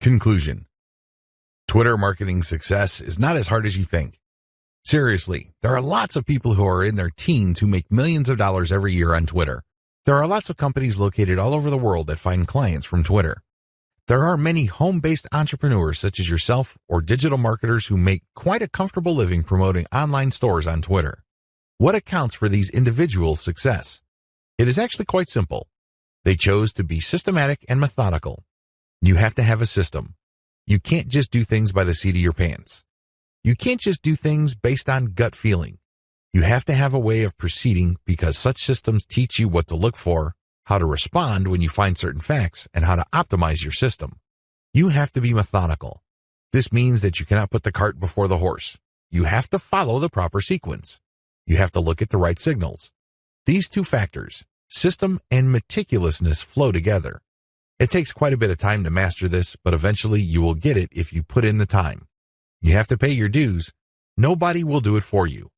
Conclusion. Twitter marketing success is not as hard as you think. Seriously, there are lots of people who are in their teens who make millions of dollars every year on Twitter. There are lots of companies located all over the world that find clients from Twitter. There are many home-based entrepreneurs such as yourself or digital marketers who make quite a comfortable living promoting online stores on Twitter. What accounts for these individuals' success? It is actually quite simple. They chose to be systematic and methodical. You have to have a system. You can't just do things by the seat of your pants. You can't just do things based on gut feeling. You have to have a way of proceeding because such systems teach you what to look for, how to respond when you find certain facts, and how to optimize your system. You have to be methodical. This means that you cannot put the cart before the horse. You have to follow the proper sequence. You have to look at the right signals. These two factors, system and meticulousness, flow together. It takes quite a bit of time to master this, but eventually you will get it if you put in the time. You have to pay your dues. Nobody will do it for you.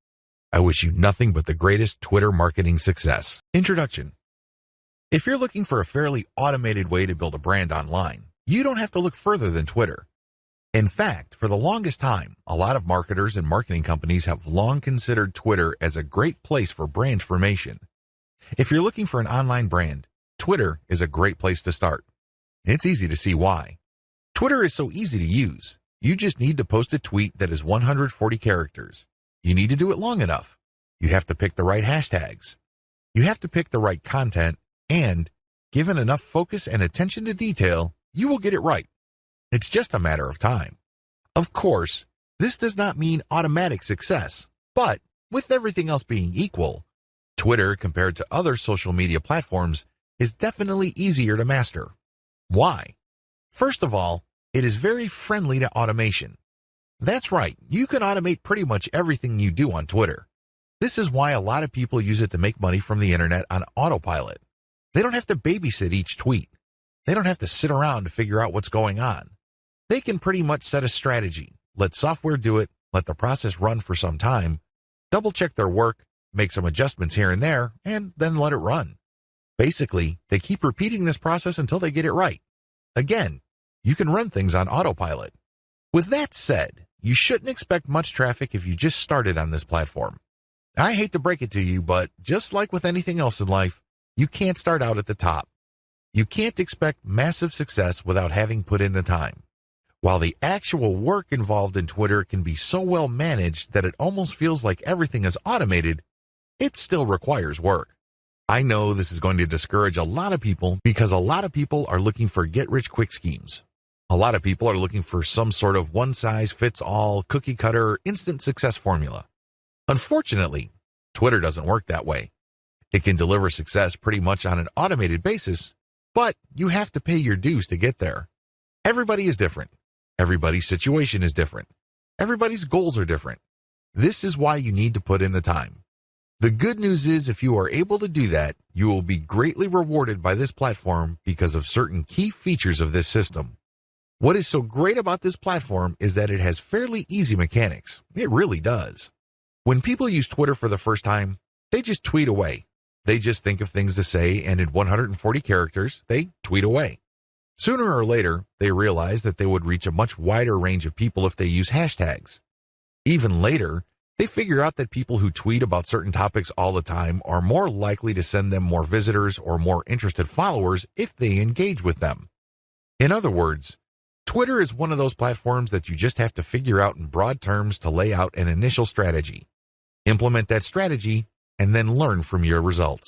I wish you nothing but the greatest Twitter marketing success. Introduction. If you're looking for a fairly automated way to build a brand online, you don't have to look further than Twitter. In fact, for the longest time, a lot of marketers and marketing companies have long considered Twitter as a great place for brand formation. If you're looking for an online brand, Twitter is a great place to start. It's easy to see why. Twitter is so easy to use. You just need to post a tweet that is 140 characters. You need to do it long enough. You have to pick the right hashtags. You have to pick the right content, and given enough focus and attention to detail, you will get it right. It's just a matter of time. Of course, this does not mean automatic success, but with everything else being equal, Twitter, compared to other social media platforms, is definitely easier to master. Why? First of all, it is very friendly to automation. That's right, you can automate pretty much everything you do on Twitter. This is why a lot of people use it to make money from the internet on autopilot. They don't have to babysit each tweet. They don't have to sit around to figure out what's going on. They can pretty much set a strategy, let software do it, let the process run for some time, double-check their work, make some adjustments here and there, and then let it run. Basically, they keep repeating this process until they get it right. Again, you can run things on autopilot. With that said, you shouldn't expect much traffic if you just started on this platform. I hate to break it to you, but just like with anything else in life, you can't start out at the top. You can't expect massive success without having put in the time. While the actual work involved in Twitter can be so well managed that it almost feels like everything is automated, it still requires work. I know this is going to discourage a lot of people because a lot of people are looking for get-rich-quick schemes. A lot of people are looking for some sort of one-size-fits-all, cookie-cutter, instant success formula. Unfortunately, Twitter doesn't work that way. It can deliver success pretty much on an automated basis, but you have to pay your dues to get there. Everybody is different. Everybody's situation is different. Everybody's goals are different. This is why you need to put in the time. The good news is if you are able to do that, you will be greatly rewarded by this platform because of certain key features of this system. What is so great about this platform is that it has fairly easy mechanics. It really does. When people use Twitter for the first time, they just tweet away. They just think of things to say, and in 140 characters, they tweet away. Sooner or later, they realize that they would reach a much wider range of people if they use hashtags. Even later, they figure out that people who tweet about certain topics all the time are more likely to send them more visitors or more interested followers if they engage with them. In other words, Twitter is one of those platforms that you just have to figure out in broad terms to lay out an initial strategy. Implement that strategy, and then learn from your results.